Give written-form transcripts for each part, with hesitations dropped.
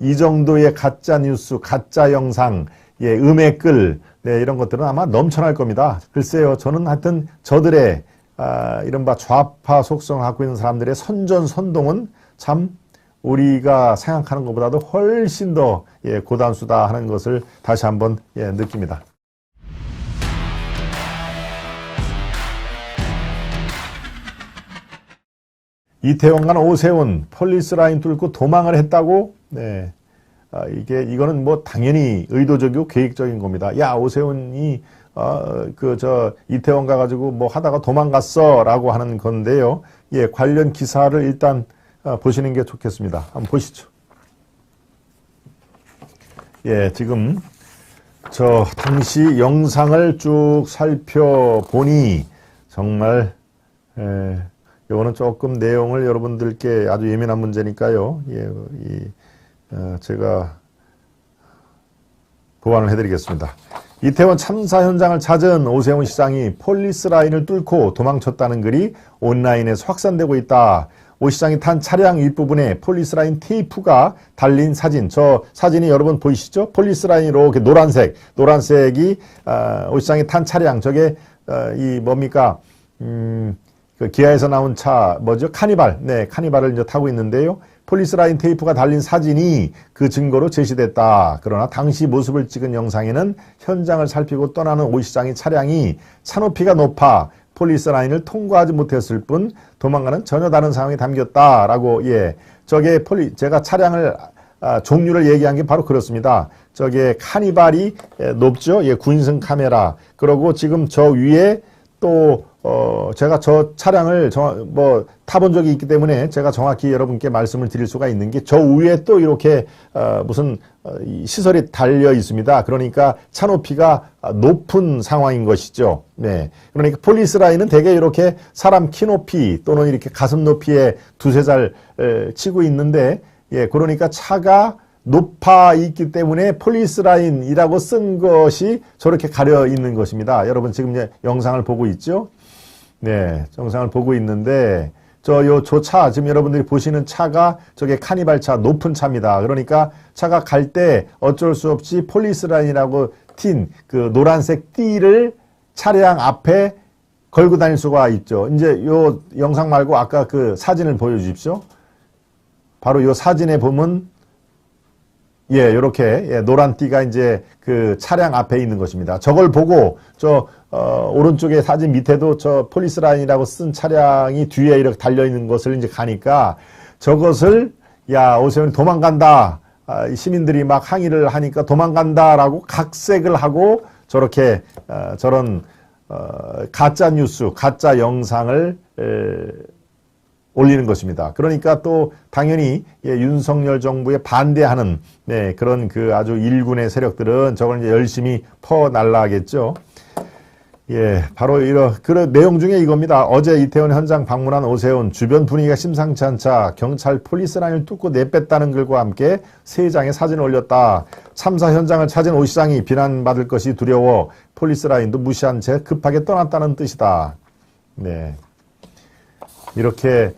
이 정도의 가짜 뉴스, 가짜 영상, 예, 음해글, 네, 이런 것들은 아마 넘쳐날 겁니다. 글쎄요, 저는 하여튼 저들의 이른바 좌파 속성을 갖고 있는 사람들의 선전선동은 참 우리가 생각하는 것보다도 훨씬 더 예, 고단수다 하는 것을 다시 한번 예, 느낍니다. 이태원과 오세훈 폴리스 라인 뚫고 도망을 했다고? 네. 이거는 뭐 당연히 의도적이고 계획적인 겁니다. 야, 오세훈이 이태원 가가지고 뭐 하다가 도망갔어 라고 하는 건데요. 예, 관련 기사를 일단 보시는 게 좋겠습니다. 한번 보시죠. 예, 지금 당시 영상을 쭉 살펴보니 정말 요거는 조금 내용을 여러분들께 아주 예민한 문제니까요. 예, 제가 보완을 해드리겠습니다. 이태원 참사 현장을 찾은 오세훈 시장이 폴리스 라인을 뚫고 도망쳤다는 글이 온라인에서 확산되고 있다. 오 시장이 탄 차량 윗부분에 폴리스 라인 테이프가 달린 사진. 저 사진이 여러분 보이시죠? 폴리스 라인이 이렇게 노란색이 오 시장이 탄 차량. 저게 뭡니까? 그 기아에서 나온 차 뭐죠? 카니발. 네, 카니발을 이제 타고 있는데요. 폴리스 라인 테이프가 달린 사진이 그 증거로 제시됐다. 그러나 당시 모습을 찍은 영상에는 현장을 살피고 떠나는 오 시장의 차량이 차 높이가 높아 폴리스 라인을 통과하지 못했을 뿐 도망가는 전혀 다른 상황이 담겼다라고. 예, 저게 제가 차량을 종류를 얘기한 게 바로 그렇습니다. 저게 카니발이 높죠. 예, 9인승 카메라. 그리고 지금 저 위에 또 제가 저 차량을 타본 적이 있기 때문에 제가 정확히 여러분께 말씀을 드릴 수가 있는 게 저 위에 또 이렇게 무슨 시설이 달려 있습니다. 그러니까 차 높이가 높은 상황인 것이죠. 네. 그러니까 폴리스 라인은 대개 이렇게 사람 키 높이 또는 이렇게 가슴 높이에 두세 잘 치고 있는데, 예, 그러니까 차가 높아 있기 때문에 폴리스 라인이라고 쓴 것이 저렇게 가려 있는 것입니다. 여러분 지금 이제 영상을 보고 있죠? 네, 영상을 보고 있는데 저 차, 지금 여러분들이 보시는 차가 저게 카니발 차, 높은 차입니다. 그러니까 차가 갈 때 어쩔 수 없이 폴리스 라인이라고 튄 그 노란색 띠를 차량 앞에 걸고 다닐 수가 있죠. 이제 요 영상 말고 아까 그 사진을 보여주십시오. 바로 요 사진에 보면 예, 요렇게, 예, 노란 띠가 이제 그 차량 앞에 있는 것입니다. 저걸 보고, 오른쪽에 사진 밑에도 저 폴리스 라인이라고 쓴 차량이 뒤에 이렇게 달려있는 것을 이제 가니까 저것을, 야, 오세훈이 도망간다. 시민들이 막 항의를 하니까 도망간다라고 각색을 하고 저렇게, 저런, 가짜 뉴스, 가짜 영상을, 올리는 것입니다. 그러니까 또 당연히 예, 윤석열 정부에 반대하는 네, 그런 그 아주 일군의 세력들은 저걸 이제 열심히 퍼날라겠죠. 예, 바로 그런 내용 중에 이겁니다. 어제 이태원 현장 방문한 오세훈, 주변 분위기가 심상치 않자 경찰 폴리스 라인을 뚫고 내뺐다는 글과 함께 3장의 사진을 올렸다. 참사 현장을 찾은 오 시장이 비난받을 것이 두려워 폴리스 라인도 무시한 채 급하게 떠났다는 뜻이다. 네. 이렇게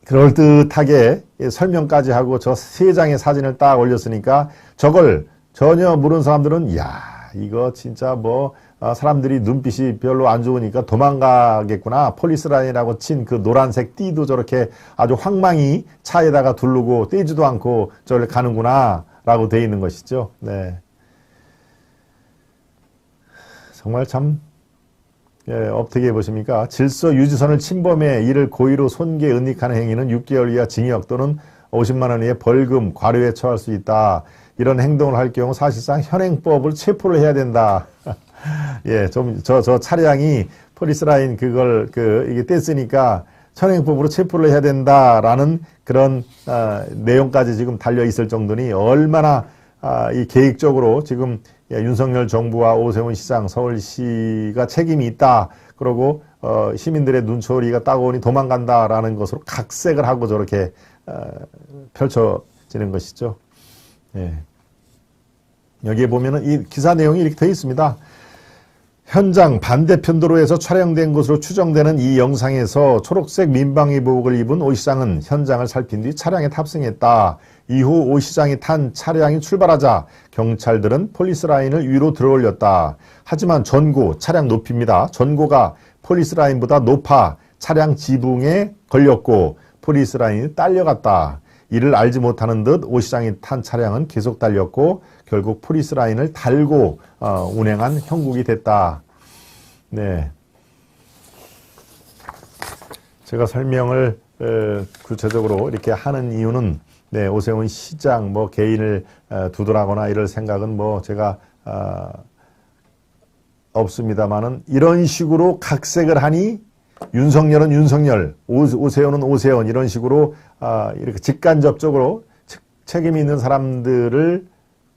그럴듯하게 설명까지 하고 저 3장의 사진을 딱 올렸으니까 저걸 전혀 모르는 사람들은 야, 이거 진짜 뭐 사람들이 눈빛이 별로 안 좋으니까 도망가겠구나. 폴리스 라인이라고 친 그 노란색 띠도 저렇게 아주 황망히 차에다가 두르고 떼지도 않고 저를 가는구나 라고 돼 있는 것이죠. 네. 정말 참 예, 어떻게 보십니까? 질서 유지선을 침범해 이를 고의로 손괴 은닉하는 행위는 6개월 이하 징역 또는 50만 원 이하의 벌금, 과료에 처할 수 있다. 이런 행동을 할 경우 사실상 현행법을 체포를 해야 된다. 예, 저 차량이 폴리스 라인 이게 뗐으니까 현행법으로 체포를 해야 된다라는 그런, 내용까지 지금 달려 있을 정도니 얼마나, 이 계획적으로 지금 윤석열 정부와 오세훈 시장, 서울시가 책임이 있다. 그러고 시민들의 눈초리가 따가우니 도망간다라는 것으로 각색을 하고 저렇게 펼쳐지는 것이죠. 예. 여기에 보면은 이 기사 내용이 이렇게 되어 있습니다. 현장 반대편 도로에서 촬영된 것으로 추정되는 이 영상에서 초록색 민방위복을 입은 오 시장은 현장을 살핀 뒤 차량에 탑승했다. 이후 오 시장이 탄 차량이 출발하자 경찰들은 폴리스 라인을 위로 들어올렸다. 하지만 전고, 차량 높이입니다. 전고가 폴리스 라인보다 높아 차량 지붕에 걸렸고 폴리스 라인이 딸려갔다. 이를 알지 못하는 듯 오 시장이 탄 차량은 계속 달렸고 결국 폴리스 라인을 달고 운행한 형국이 됐다. 네, 제가 설명을 구체적으로 이렇게 하는 이유는 네, 오세훈 시장 뭐 개인을 두드라거나 이럴 생각은 뭐 제가 없습니다만은 이런 식으로 각색을 하니 윤석열은 윤석열, 오세훈은 오세훈 이런 식으로 이렇게 직간접적으로 책임이 있는 사람들을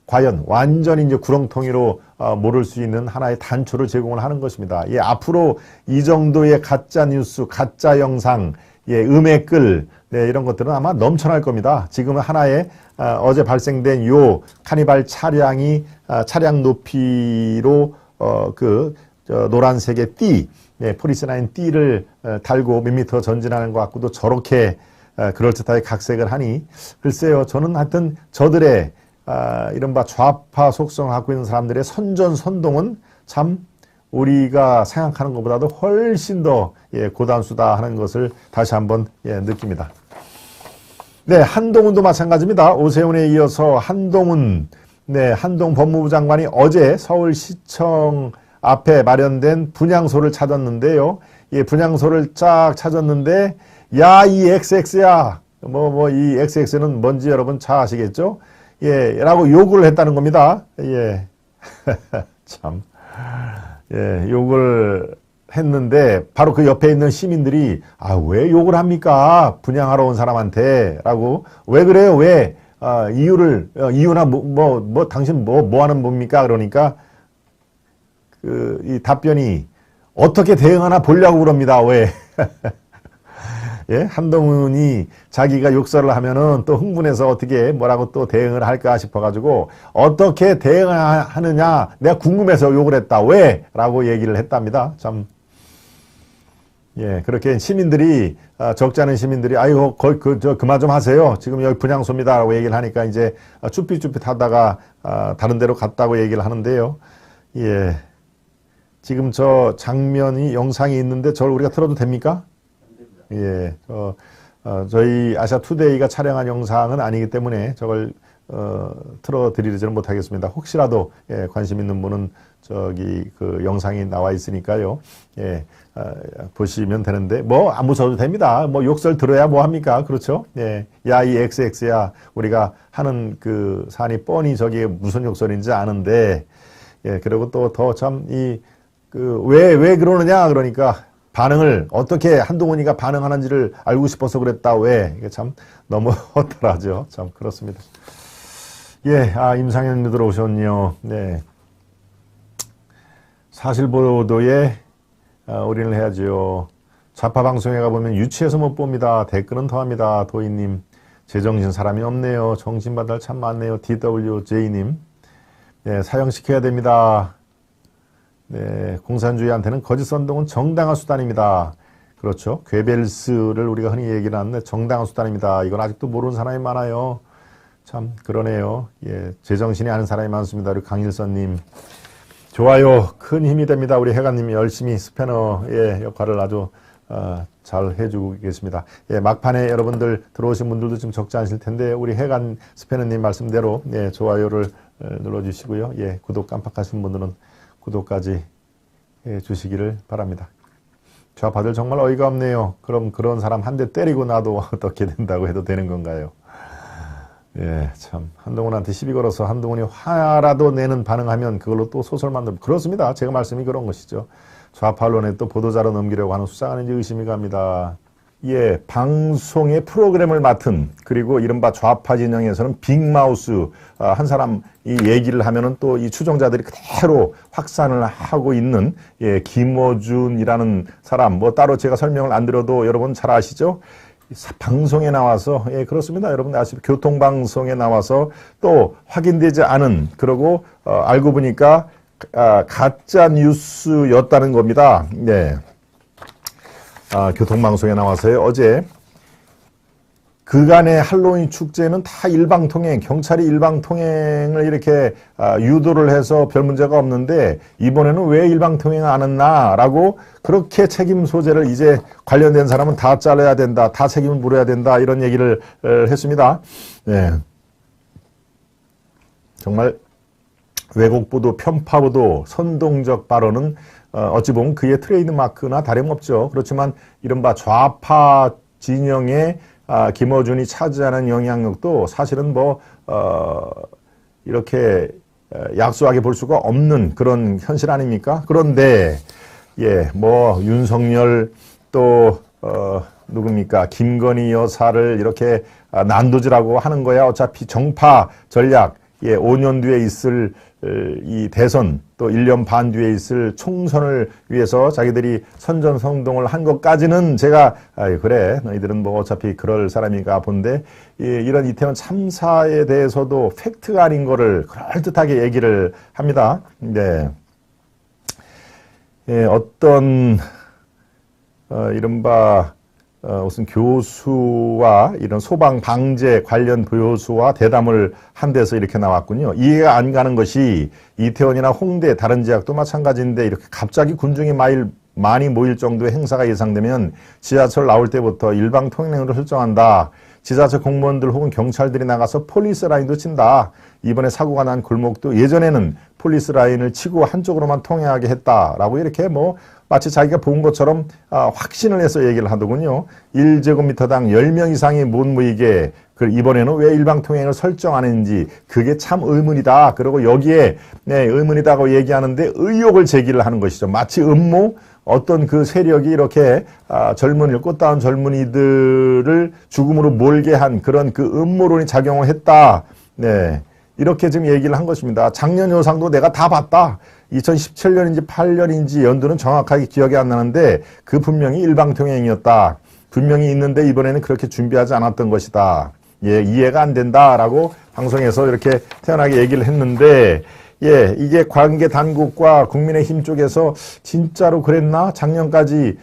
과연 완전히 이제 구렁텅이로 모를 수 있는 하나의 단초를 제공을 하는 것입니다. 예, 앞으로 이 정도의 가짜 뉴스, 가짜 영상, 예, 음해글, 네, 이런 것들은 아마 넘쳐날 겁니다. 지금은 하나의 어제 발생된 요 카니발 차량이 차량 높이로 노란색의 띠, 네, 폴리스 라인 띠를 달고 몇 미터 전진하는 것 같고도 저렇게 그럴듯하게 각색을 하니 글쎄요, 저는 하여튼 저들의 이른바 좌파 속성을 갖고 있는 사람들의 선전선동은 참 우리가 생각하는 것보다도 훨씬 더 고단수다 하는 것을 다시 한번 느낍니다. 네, 한동훈도 마찬가지입니다. 오세훈에 이어서 한동훈, 네, 한동 법무부 장관이 어제 서울시청 앞에 마련된 분향소를 찾았는데요. 예, 분향소를 쫙 찾았는데, 야, 이 XX야. 이 XX는 뭔지 여러분 잘 아시겠죠? 예, 라고 요구를 했다는 겁니다. 예. 참. 예, 욕을 했는데, 바로 그 옆에 있는 시민들이, 왜 욕을 합니까? 분양하러 온 사람한테. 라고. 왜 그래요? 왜? 이유나 당신 뭐 하는 뭡니까? 그러니까, 이 답변이, 어떻게 대응하나 보려고 그럽니다. 왜? 예, 한동훈이 자기가 욕설을 하면은 또 흥분해서 어떻게 뭐라고 또 대응을 할까 싶어가지고 어떻게 대응하느냐 내가 궁금해서 욕을 했다. 왜? 라고 얘기를 했답니다. 참, 예, 그렇게 시민들이, 적지 않은 시민들이, 아이고, 그만 좀 하세요. 지금 여기 분향소입니다. 라고 얘기를 하니까 이제 쭈삣쭈삣 하다가 다른 데로 갔다고 얘기를 하는데요. 예, 지금 저 장면이, 영상이 있는데 저를 우리가 틀어도 됩니까? 예, 저희 아시아투데이가 촬영한 영상은 아니기 때문에 저걸 틀어드리지는 못하겠습니다. 혹시라도 관심 있는 분은 저기 그 영상이 나와 있으니까요. 예, 보시면 되는데 뭐 안 무서워도 됩니다. 뭐 욕설 들어야 뭐 합니까? 그렇죠? 예, 야, 이 XX야 우리가 하는 그 사안이 뻔히 저게 무슨 욕설인지 아는데, 예, 그리고 또 더 참 왜 그러느냐 그러니까. 반응을 어떻게 한동훈이가 반응하는지를 알고 싶어서 그랬다. 왜? 이게 참 너무 허탈하죠. 참 그렇습니다. 예, 임상현님 들어오셨네요. 네. 사실보도에 올인을 해야지요. 좌파 방송에 가보면 유치해서 못 봅니다. 댓글은 더합니다. 도희님, 제정신 사람이 없네요. 정신바달 참 많네요. DWJ님, 네, 사형시켜야 됩니다. 네, 공산주의한테는 거짓 선동은 정당한 수단입니다. 그렇죠. 괴벨스를 우리가 흔히 얘기를 하는데 정당한 수단입니다. 이건 아직도 모르는 사람이 많아요. 참 그러네요. 예, 제정신이 아는 사람이 많습니다. 우리 강일선님, 좋아요. 큰 힘이 됩니다. 우리 해관님이 열심히 스패너의 역할을 아주 잘 해주고 계십니다. 예, 막판에 여러분들 들어오신 분들도 좀 적지 않으실 텐데 우리 해관 스패너님 말씀대로 예, 좋아요를 눌러주시고요. 예, 구독 깜빡하신 분들은 구독까지 해주시기를 바랍니다. 좌파들 정말 어이가 없네요. 그럼 그런 사람 한 대 때리고 나도 어떻게 된다고 해도 되는 건가요? 예, 참 한동훈한테 시비 걸어서 한동훈이 화라도 내는 반응하면 그걸로 또 소설 만들고 그렇습니다. 제가 말씀이 그런 것이죠. 좌파 언론에 또 보도자료 넘기려고 하는 수사하는지 의심이 갑니다. 예, 방송의 프로그램을 맡은 그리고 이른바 좌파 진영에서는 빅마우스 한 사람 이 얘기를 하면은 또 이 추종자들이 그대로 확산을 하고 있는 예, 김어준이라는 사람 뭐 따로 제가 설명을 안 드려도 여러분 잘 아시죠? 방송에 나와서 예, 그렇습니다. 여러분 아시죠? 교통방송에 나와서 또 확인되지 않은 그러고 알고 보니까 가짜 뉴스였다는 겁니다. 네. 교통방송에 나와서요. 어제 그간의 할로윈 축제는 다 일방통행, 경찰이 일방통행을 이렇게 유도를 해서 별 문제가 없는데 이번에는 왜 일방통행을 안 했나라고 그렇게 책임 소재를 이제 관련된 사람은 다 잘라야 된다, 다 책임을 물어야 된다 이런 얘기를 했습니다. 네. 정말 왜곡보도, 편파보도, 선동적 발언은 어찌 보면 그의 트레이드마크나 다름없죠. 그렇지만 이른바 좌파 진영의 김어준이 차지하는 영향력도 사실은 이렇게 약소하게 볼 수가 없는 그런 현실 아닙니까? 그런데, 윤석열 또, 누굽니까? 김건희 여사를 이렇게 난도질하고 하는 거야. 어차피 정파 전략, 5년 뒤에 있을 이 대선 또 1년 반 뒤에 있을 총선을 위해서 자기들이 선전성동을 한 것까지는 제가 그래 너희들은 어차피 그럴 사람인가 본데 이런 이태원 참사에 대해서도 팩트가 아닌 거를 그럴듯하게 얘기를 합니다. 네. 어떤 이른바 무슨 교수와 이런 소방 방제 관련 교수와 대담을 한 데서 이렇게 나왔군요. 이해가 안 가는 것이 이태원이나 홍대 다른 지역도 마찬가지인데 이렇게 갑자기 군중이 많이 모일 정도의 행사가 예상되면 지하철 나올 때부터 일방통행으로 설정한다. 지자체 공무원들 혹은 경찰들이 나가서 폴리스 라인도 친다. 이번에 사고가 난 골목도 예전에는 폴리스 라인을 치고 한쪽으로만 통행하게 했다라고 이렇게 마치 자기가 본 것처럼 확신을 해서 얘기를 하더군요. 1제곱미터당 10명 이상이 못 모이게 이번에는 왜 일방통행을 설정 안 했는지 그게 참 의문이다. 그리고 여기에 의문이다고 얘기하는데 의혹을 제기를 하는 것이죠. 마치 음모 어떤 그 세력이 이렇게 꽃다운 젊은이들을 죽음으로 몰게 한 그런 그 음모론이 작용을 했다. 네. 이렇게 지금 얘기를 한 것입니다. 작년 요상도 내가 다 봤다. 2017년인지 8년인지 연도는 정확하게 기억이 안 나는데 그 분명히 일방통행이었다. 분명히 있는데 이번에는 그렇게 준비하지 않았던 것이다. 이해가 안 된다라고 방송에서 이렇게 태연하게 얘기를 했는데 이게 관계 당국과 국민의힘 쪽에서 진짜로 그랬나? 작년까지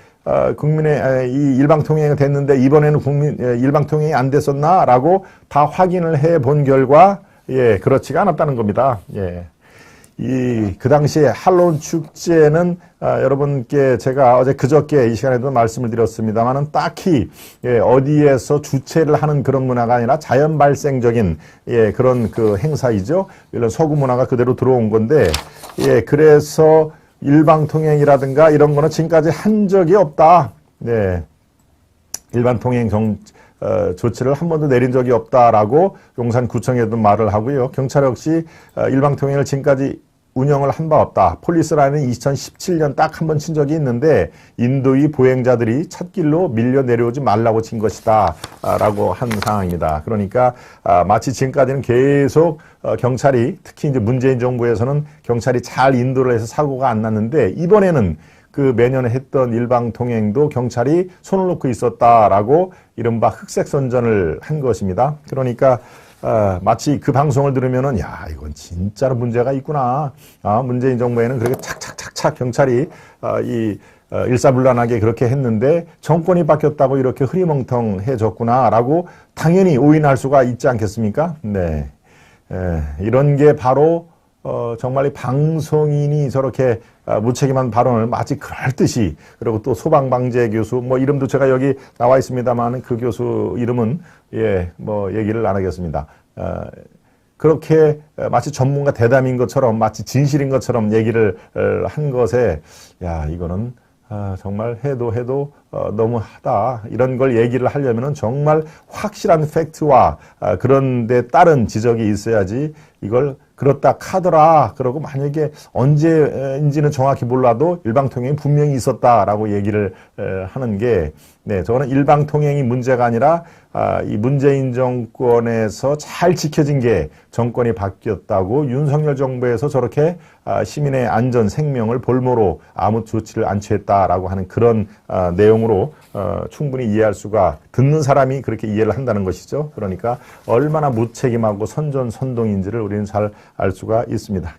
국민의 이 일방통행이 됐는데 이번에는 일방통행이 안 됐었나라고 다 확인을 해 본 결과 그렇지가 않았다는 겁니다. 그 당시에 할로윈 축제는 여러분께 제가 그저께 이 시간에도 말씀을 드렸습니다만은 딱히 어디에서 주최를 하는 그런 문화가 아니라 자연 발생적인 그런 그 행사이죠. 이런 서구 문화가 그대로 들어온 건데 그래서 일방통행이라든가 이런 거는 지금까지 한 적이 없다. 일방통행 조치를 한 번도 내린 적이 없다라고 용산구청에도 말을 하고요. 경찰 역시 일방통행을 지금까지 운영을 한 바 없다. 폴리스라인은 2017년 딱 한 번 친 적이 있는데 인도의 보행자들이 찻길로 밀려 내려오지 말라고 친 것이다 라고 한 상황입니다. 그러니까 마치 지금까지는 계속 경찰이 특히 이제 문재인 정부에서는 경찰이 잘 인도를 해서 사고가 안 났는데 이번에는 그 매년에 했던 일방통행도 경찰이 손을 놓고 있었다라고 이른바 흑색선전을 한 것입니다. 그러니까 마치 그 방송을 들으면은 이건 진짜로 문제가 있구나. 문재인 정부에는 그렇게 착착착착 경찰이 일사불란하게 그렇게 했는데 정권이 바뀌었다고 이렇게 흐리멍텅해졌구나라고 당연히 오인할 수가 있지 않겠습니까? 네, 이런 게 바로 정말 방송인이 저렇게 무책임한 발언을 마치 그럴듯이 그리고 또 소방방재 교수 이름도 제가 여기 나와 있습니다만 그 교수 이름은 얘기를 안 하겠습니다. 그렇게 마치 전문가 대담인 것처럼 마치 진실인 것처럼 얘기를 한 것에 이거는 정말 해도 너무하다. 이런 걸 얘기를 하려면은 정말 확실한 팩트와 그런 데 따른 지적이 있어야지 이걸 그렇다 카더라. 그러고 만약에 언제인지는 정확히 몰라도 일방통행이 분명히 있었다라고 얘기를 하는 게 저는 일방통행이 문제가 아니라 이 문재인 정권에서 잘 지켜진 게 정권이 바뀌었다고 윤석열 정부에서 저렇게 시민의 안전 생명을 볼모로 아무 조치를 안 취했다라고 하는 그런 내용으로 충분히 이해할 수가 듣는 사람이 그렇게 이해를 한다는 것이죠. 그러니까 얼마나 무책임하고 선전선동인지를 우리는 잘 알 수가 있습니다.